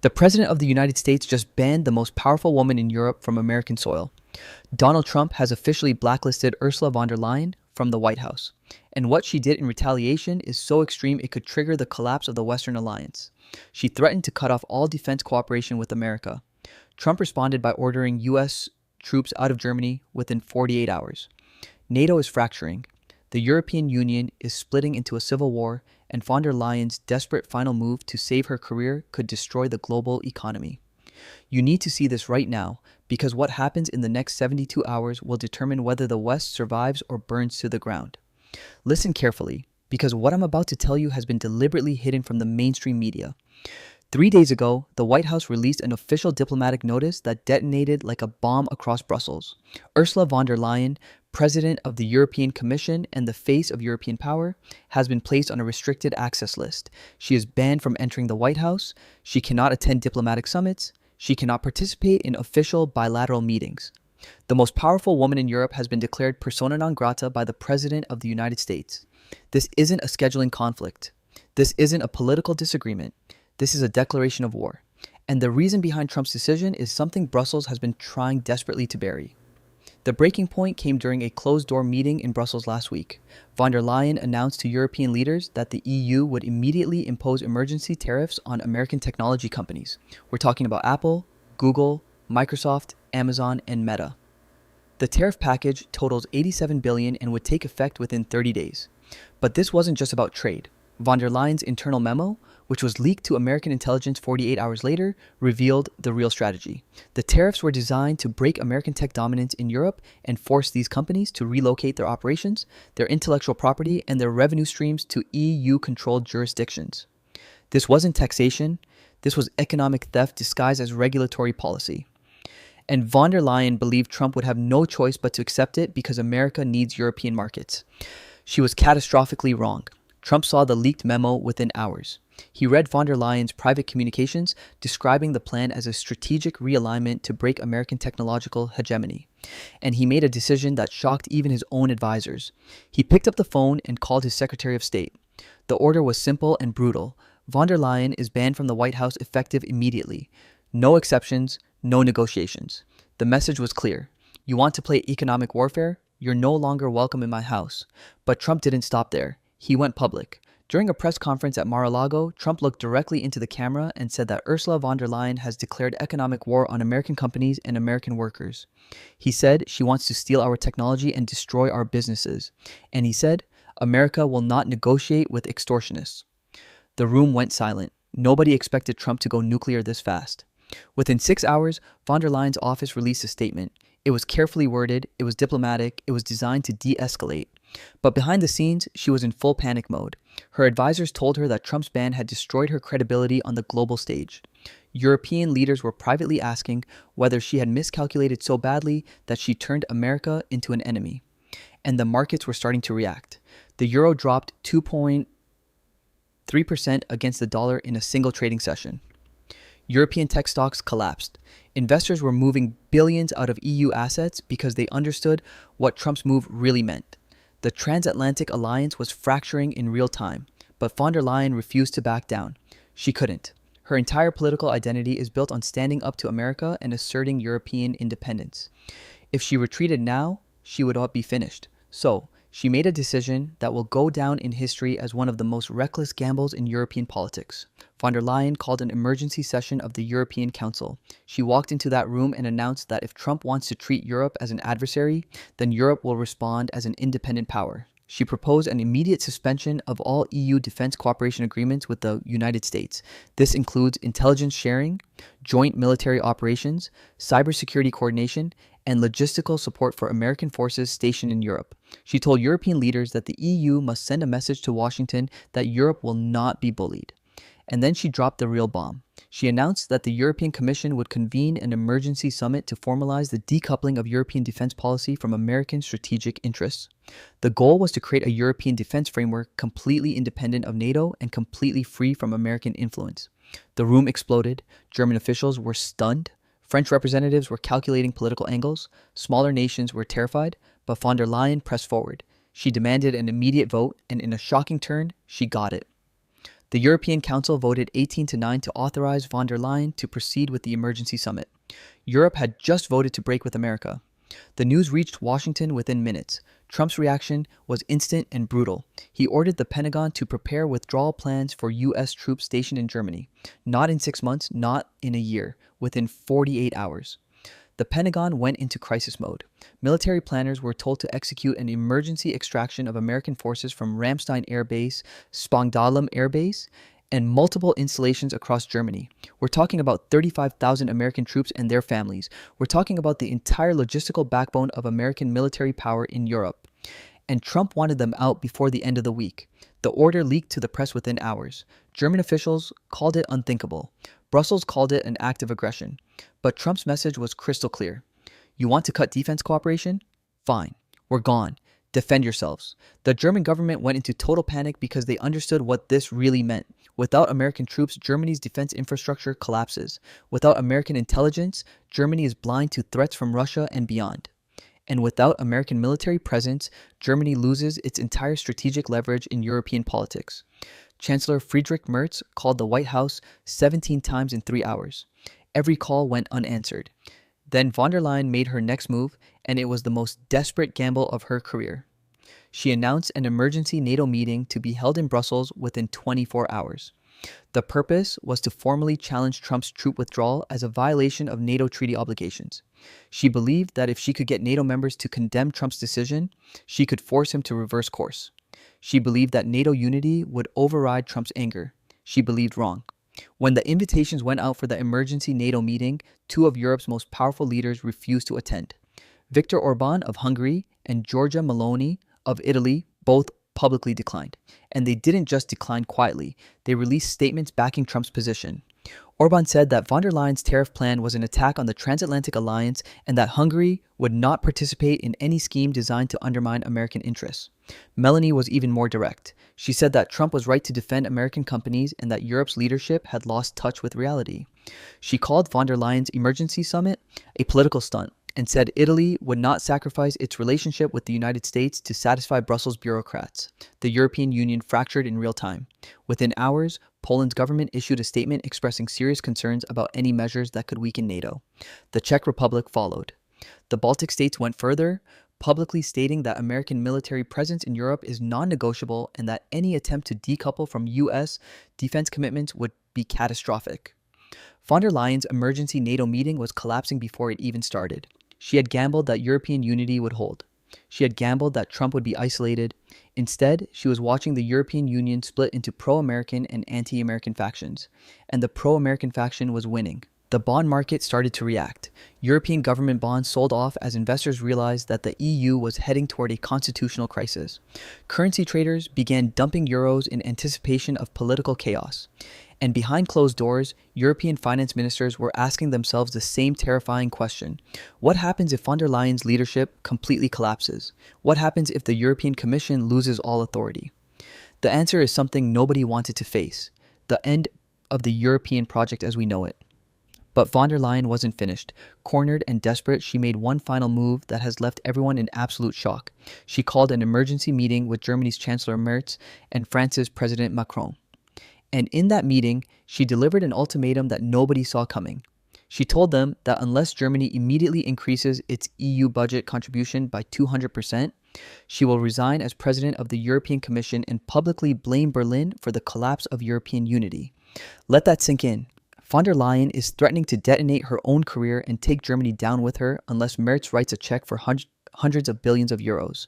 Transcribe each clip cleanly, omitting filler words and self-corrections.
The President of the United States just banned the most powerful woman in Europe from American soil. Donald Trump has officially blacklisted Ursula von der Leyen from the White House. And what she did in retaliation is so extreme it could trigger the collapse of the Western alliance. She threatened to cut off all defense cooperation with America. Trump responded by ordering U.S. troops out of Germany within 48 hours. NATO is fracturing. The European Union is splitting into a civil war, and von der Leyen's desperate final move to save her career could destroy the global economy. You need to see this right now, because what happens in the next 72 hours will determine whether the West survives or burns to the ground. Listen carefully, because what I'm about to tell you has been deliberately hidden from the mainstream media. 3 days ago, the White House released an official diplomatic notice that detonated like a bomb across Brussels. Ursula von der Leyen, President of the European Commission and the face of European power, has been placed on a restricted access list. She is banned from entering the White House. She cannot attend diplomatic summits. She cannot participate in official bilateral meetings. The most powerful woman in Europe has been declared persona non grata by the President of the United States. This isn't a scheduling conflict. This isn't a political disagreement. This is a declaration of war. And the reason behind Trump's decision is something Brussels has been trying desperately to bury. The breaking point came during a closed-door meeting in Brussels last week. Von der Leyen announced to European leaders that the EU would immediately impose emergency tariffs on American technology companies. We're talking about Apple, Google, Microsoft, Amazon, and Meta. The tariff package totals $87 billion and would take effect within 30 days. But this wasn't just about trade. Von der Leyen's internal memo, which was leaked to American intelligence 48 hours later, revealed the real strategy. The tariffs were designed to break American tech dominance in Europe and force these companies to relocate their operations, their intellectual property, and their revenue streams to EU-controlled jurisdictions. This wasn't taxation. This was economic theft disguised as regulatory policy. And von der Leyen believed Trump would have no choice but to accept it because America needs European markets. She was catastrophically wrong. Trump saw the leaked memo within hours. He read von der Leyen's private communications describing the plan as a strategic realignment to break American technological hegemony. And he made a decision that shocked even his own advisors. He picked up the phone and called his Secretary of State. The order was simple and brutal. Von der Leyen is banned from the White House effective immediately. No exceptions, no negotiations. The message was clear. You want to play economic warfare? You're no longer welcome in my house. But Trump didn't stop there. He went public. During a press conference at Mar-a-Lago, Trump looked directly into the camera and said that Ursula von der Leyen has declared economic war on American companies and American workers. He said she wants to steal our technology and destroy our businesses. And he said, America will not negotiate with extortionists. The room went silent. Nobody expected Trump to go nuclear this fast. Within 6 hours, von der Leyen's office released a statement. It was carefully worded, it was diplomatic, it was designed to de-escalate. But behind the scenes, she was in full panic mode. Her advisors told her that Trump's ban had destroyed her credibility on the global stage. European leaders were privately asking whether she had miscalculated so badly that she turned America into an enemy. And the markets were starting to react. The euro dropped 2.3% against the dollar in a single trading session. European tech stocks collapsed. Investors were moving billions out of EU assets because they understood what Trump's move really meant. The transatlantic alliance was fracturing in real time, but von der Leyen refused to back down. She couldn't. Her entire political identity is built on standing up to America and asserting European independence. If she retreated now, she would not be finished. So, she made a decision that will go down in history as one of the most reckless gambles in European politics. Von der Leyen called an emergency session of the European Council. She walked into that room and announced that if Trump wants to treat Europe as an adversary, then Europe will respond as an independent power. She proposed an immediate suspension of all EU defense cooperation agreements with the United States. This includes intelligence sharing, joint military operations, cybersecurity coordination, and logistical support for American forces stationed in Europe. She told European leaders that the EU must send a message to Washington that Europe will not be bullied. And then she dropped the real bomb. She announced that the European Commission would convene an emergency summit to formalize the decoupling of European defense policy from American strategic interests. The goal was to create a European defense framework completely independent of NATO and completely free from American influence. The room exploded. German officials were stunned. French representatives were calculating political angles. Smaller nations were terrified, but von der Leyen pressed forward. She demanded an immediate vote, and in a shocking turn, she got it. The European Council voted 18-9 to authorize von der Leyen to proceed with the emergency summit. Europe had just voted to break with America. The news reached Washington within minutes. Trump's reaction was instant and brutal. He ordered the Pentagon to prepare withdrawal plans for U.S. troops stationed in Germany. Not in 6 months, not in a year, within 48 hours. The Pentagon went into crisis mode. Military planners were told to execute an emergency extraction of American forces from Ramstein Air Base, Spangdahlem Air Base, and multiple installations across Germany. We're talking about 35,000 American troops and their families. We're talking about the entire logistical backbone of American military power in Europe. And Trump wanted them out before the end of the week. The order leaked to the press within hours. German officials called it unthinkable. Brussels called it an act of aggression. But Trump's message was crystal clear. You want to cut defense cooperation? Fine. We're gone. Defend yourselves. The German government went into total panic because they understood what this really meant. Without American troops, Germany's defense infrastructure collapses. Without American intelligence, Germany is blind to threats from Russia and beyond. And without American military presence, Germany loses its entire strategic leverage in European politics. Chancellor Friedrich Merz called the White House 17 times in 3 hours. Every call went unanswered. Then von der Leyen made her next move, and it was the most desperate gamble of her career. She announced an emergency NATO meeting to be held in Brussels within 24 hours. The purpose was to formally challenge Trump's troop withdrawal as a violation of NATO treaty obligations. She believed that if she could get NATO members to condemn Trump's decision, she could force him to reverse course. She believed that NATO unity would override Trump's anger. She believed wrong. When the invitations went out for the emergency NATO meeting, 2 of Europe's most powerful leaders refused to attend. Viktor Orban of Hungary and Giorgia Meloni of Italy both publicly declined. And they didn't just decline quietly. They released statements backing Trump's position. Orban said that von der Leyen's tariff plan was an attack on the transatlantic alliance and that Hungary would not participate in any scheme designed to undermine American interests. Meloni was even more direct. She said that Trump was right to defend American companies and that Europe's leadership had lost touch with reality. She called von der Leyen's emergency summit a political stunt and said Italy would not sacrifice its relationship with the United States to satisfy Brussels bureaucrats. The European Union fractured in real time. Within hours, Poland's government issued a statement expressing serious concerns about any measures that could weaken NATO. The Czech Republic followed. The Baltic states went further, publicly stating that American military presence in Europe is non-negotiable and that any attempt to decouple from U.S. defense commitments would be catastrophic. Von der Leyen's emergency NATO meeting was collapsing before it even started. She had gambled that European unity would hold. She had gambled that Trump would be isolated. Instead, she was watching the European Union split into pro-American and anti-American factions. And the pro-American faction was winning. The bond market started to react. European government bonds sold off as investors realized that the EU was heading toward a constitutional crisis. Currency traders began dumping euros in anticipation of political chaos. And behind closed doors, European finance ministers were asking themselves the same terrifying question. What happens if von der Leyen's leadership completely collapses? What happens if the European Commission loses all authority? The answer is something nobody wanted to face: the end of the European project as we know it. But von der Leyen wasn't finished. Cornered and desperate, she made one final move that has left everyone in absolute shock. She called an emergency meeting with Germany's Chancellor Merz and France's President Macron. And in that meeting, she delivered an ultimatum that nobody saw coming. She told them that unless Germany immediately increases its EU budget contribution by 200%, she will resign as president of the European Commission and publicly blame Berlin for the collapse of European unity. Let that sink in. Von der Leyen is threatening to detonate her own career and take Germany down with her unless Merz writes a check for hundreds of billions of euros.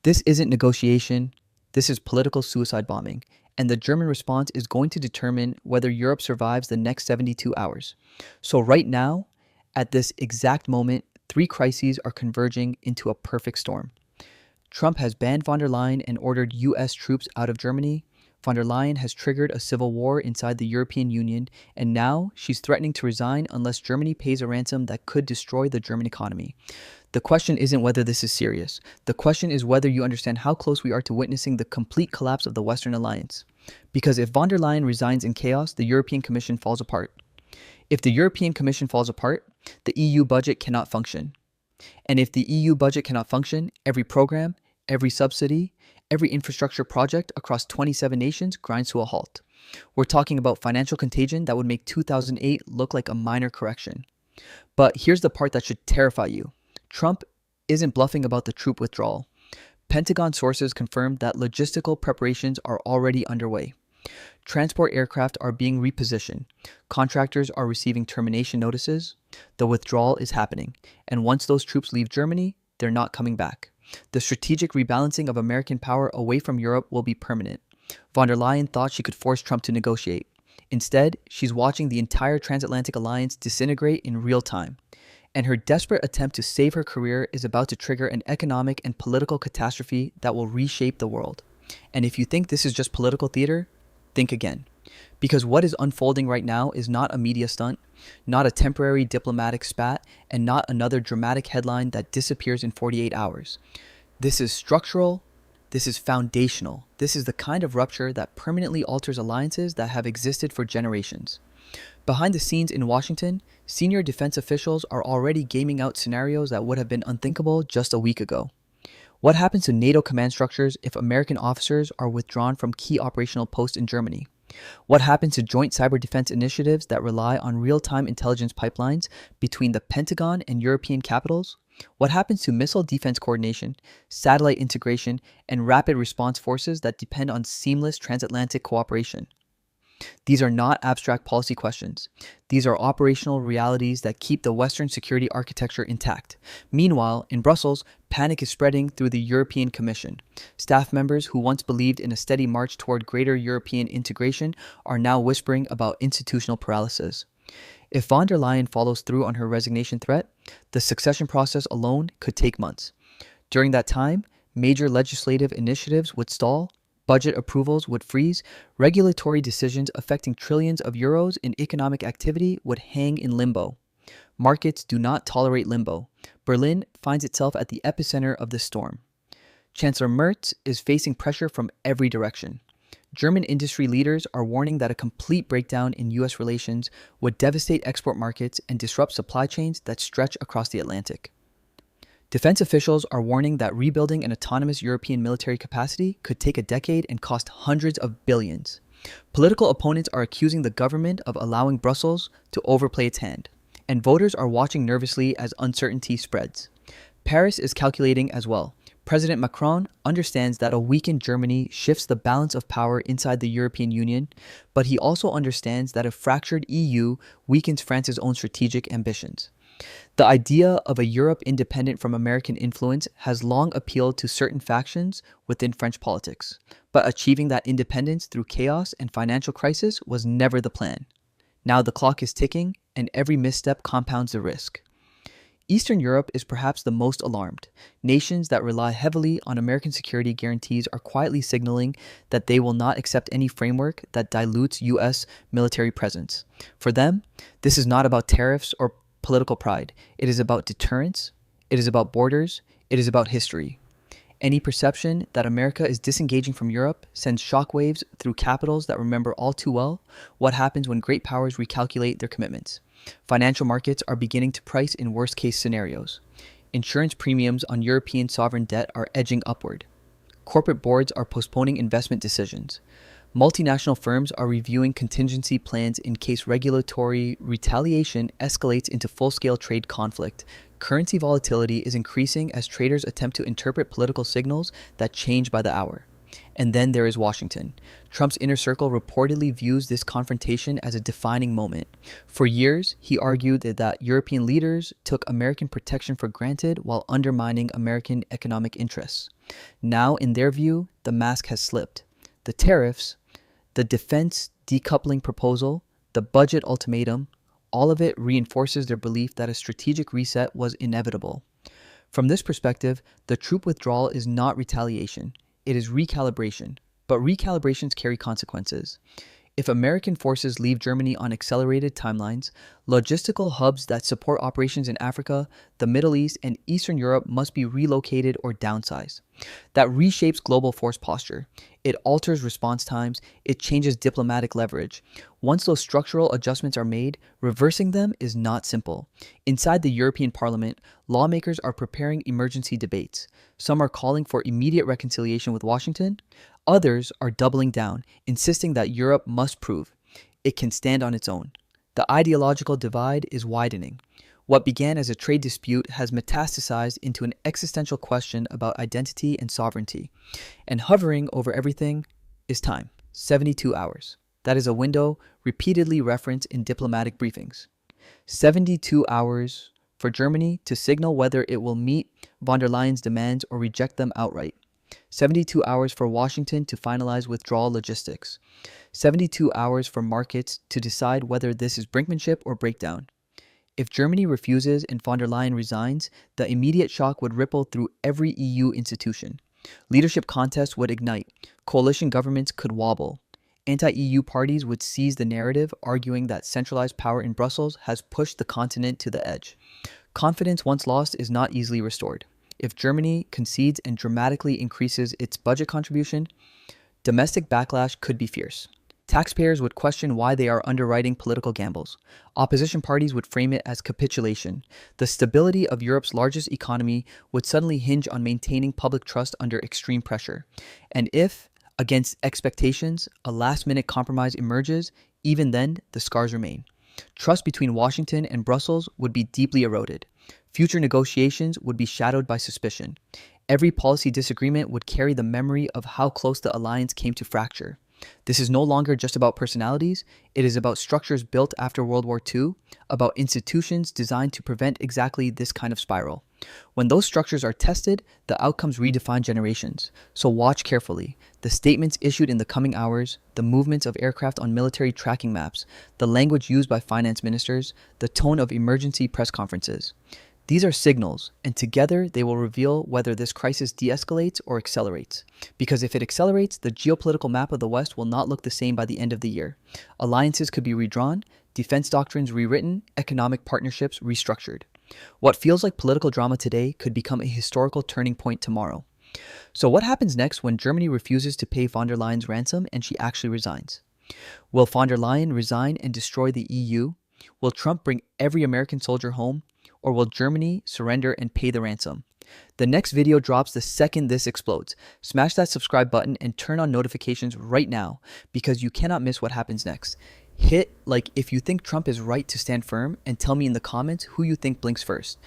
This isn't negotiation. This is political suicide bombing. And the German response is going to determine whether Europe survives the next 72 hours. So right now, at this exact moment, 3 crises are converging into a perfect storm. Trump has banned von der Leyen and ordered U.S. troops out of Germany. Von der Leyen has triggered a civil war inside the European Union, and now she's threatening to resign unless Germany pays a ransom that could destroy the German economy. The question isn't whether this is serious. The question is whether you understand how close we are to witnessing the complete collapse of the Western alliance. Because if von der Leyen resigns in chaos, the European Commission falls apart. If the European Commission falls apart, the EU budget cannot function. And if the EU budget cannot function, every program, every subsidy, every infrastructure project across 27 nations grinds to a halt. We're talking about financial contagion that would make 2008 look like a minor correction. But here's the part that should terrify you. Trump isn't bluffing about the troop withdrawal. Pentagon sources confirmed that logistical preparations are already underway. Transport aircraft are being repositioned. Contractors are receiving termination notices. The withdrawal is happening. And once those troops leave Germany, they're not coming back. The strategic rebalancing of American power away from Europe will be permanent. Von der Leyen thought she could force Trump to negotiate. Instead, she's watching the entire transatlantic alliance disintegrate in real time. And her desperate attempt to save her career is about to trigger an economic and political catastrophe that will reshape the world. And if you think this is just political theater, think again. Because what is unfolding right now is not a media stunt, not a temporary diplomatic spat, and not another dramatic headline that disappears in 48 hours. This is structural. This is foundational. This is the kind of rupture that permanently alters alliances that have existed for generations. Behind the scenes in Washington, senior defense officials are already gaming out scenarios that would have been unthinkable just a week ago. What happens to NATO command structures if American officers are withdrawn from key operational posts in Germany? What happens to joint cyber defense initiatives that rely on real-time intelligence pipelines between the Pentagon and European capitals? What happens to missile defense coordination, satellite integration, and rapid response forces that depend on seamless transatlantic cooperation? These are not abstract policy questions. These are operational realities that keep the Western security architecture intact. Meanwhile, in Brussels, panic is spreading through the European Commission. Staff members who once believed in a steady march toward greater European integration are now whispering about institutional paralysis. If von der Leyen follows through on her resignation threat, the succession process alone could take months. During that time, major legislative initiatives would stall, budget approvals would freeze, regulatory decisions affecting trillions of euros in economic activity would hang in limbo. Markets do not tolerate limbo. Berlin finds itself at the epicenter of this storm. Chancellor Merz is facing pressure from every direction. German industry leaders are warning that a complete breakdown in U.S. relations would devastate export markets and disrupt supply chains that stretch across the Atlantic. Defense officials are warning that rebuilding an autonomous European military capacity could take a decade and cost hundreds of billions. Political opponents are accusing the government of allowing Brussels to overplay its hand, and voters are watching nervously as uncertainty spreads. Paris is calculating as well. President Macron understands that a weakened Germany shifts the balance of power inside the European Union, but he also understands that a fractured EU weakens France's own strategic ambitions. The idea of a Europe independent from American influence has long appealed to certain factions within French politics, but achieving that independence through chaos and financial crisis was never the plan. Now the clock is ticking, and every misstep compounds the risk. Eastern Europe is perhaps the most alarmed. Nations that rely heavily on American security guarantees are quietly signaling that they will not accept any framework that dilutes U.S. military presence. For them, this is not about tariffs or political pride. It is about deterrence. It is about borders. It is about history. Any perception that America is disengaging from Europe sends shockwaves through capitals that remember all too well what happens when great powers recalculate their commitments. Financial markets are beginning to price in worst-case scenarios. Insurance premiums on European sovereign debt are edging upward. Corporate boards are postponing investment decisions. Multinational firms are reviewing contingency plans in case regulatory retaliation escalates into full-scale trade conflict. Currency volatility is increasing as traders attempt to interpret political signals that change by the hour. And then there is Washington. Trump's inner circle reportedly views this confrontation as a defining moment. For years, he argued that European leaders took American protection for granted while undermining American economic interests. Now, in their view, the mask has slipped. The tariffs, the defense decoupling proposal, the budget ultimatum, all of it reinforces their belief that a strategic reset was inevitable. From this perspective, the troop withdrawal is not retaliation. It is recalibration, but recalibrations carry consequences. If American forces leave Germany on accelerated timelines, logistical hubs that support operations in Africa, the Middle East, and Eastern Europe must be relocated or downsized. That reshapes global force posture. It alters response times. It changes diplomatic leverage. Once those structural adjustments are made, reversing them is not simple. Inside the European Parliament, lawmakers are preparing emergency debates. Some are calling for immediate reconciliation with Washington. Others are doubling down, insisting that Europe must prove it can stand on its own. The ideological divide is widening. What began as a trade dispute has metastasized into an existential question about identity and sovereignty. And hovering over everything is time, 72 hours. That is a window repeatedly referenced in diplomatic briefings. 72 hours for Germany to signal whether it will meet von der Leyen's demands or reject them outright. 72 hours for Washington to finalize withdrawal logistics. 72 hours for markets to decide whether this is brinkmanship or breakdown. If Germany refuses and von der Leyen resigns, the immediate shock would ripple through every EU institution. Leadership contests would ignite. Coalition governments could wobble. Anti-EU parties would seize the narrative, arguing that centralized power in Brussels has pushed the continent to the edge. Confidence once lost is not easily restored. If Germany concedes and dramatically increases its budget contribution, domestic backlash could be fierce. Taxpayers would question why they are underwriting political gambles. Opposition parties would frame it as capitulation. The stability of Europe's largest economy would suddenly hinge on maintaining public trust under extreme pressure. And if, against expectations, a last-minute compromise emerges, even then, the scars remain. Trust between Washington and Brussels would be deeply eroded. Future negotiations would be shadowed by suspicion. Every policy disagreement would carry the memory of how close the alliance came to fracture. This is no longer just about personalities, it is about structures built after World War II, about institutions designed to prevent exactly this kind of spiral. When those structures are tested, the outcomes redefine generations. So watch carefully. The statements issued in the coming hours, the movements of aircraft on military tracking maps, the language used by finance ministers, the tone of emergency press conferences. These are signals, and together they will reveal whether this crisis de-escalates or accelerates. Because if it accelerates, the geopolitical map of the West will not look the same by the end of the year. Alliances could be redrawn, defense doctrines rewritten, economic partnerships restructured. What feels like political drama today could become a historical turning point tomorrow. So what happens next when Germany refuses to pay von der Leyen's ransom and she actually resigns? Will von der Leyen resign and destroy the EU? Will Trump bring every American soldier home? Or will Germany surrender and pay the ransom? The next video drops the second this explodes. Smash that subscribe button and turn on notifications right now because you cannot miss what happens next. Hit like if you think Trump is right to stand firm and tell me in the comments who you think blinks first.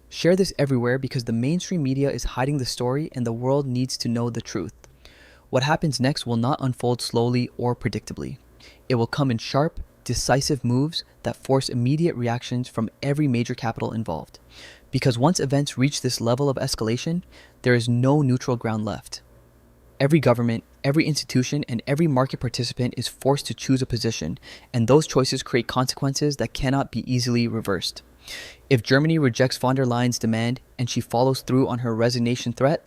Share this everywhere because the mainstream media is hiding the story and the world needs to know the truth. What happens next will not unfold slowly or predictably. It will come in sharp, decisive moves that force immediate reactions from every major capital involved. Because once events reach this level of escalation, there is no neutral ground left. Every government, every institution, and every market participant is forced to choose a position, and those choices create consequences that cannot be easily reversed. If Germany rejects von der Leyen's demand and she follows through on her resignation threat,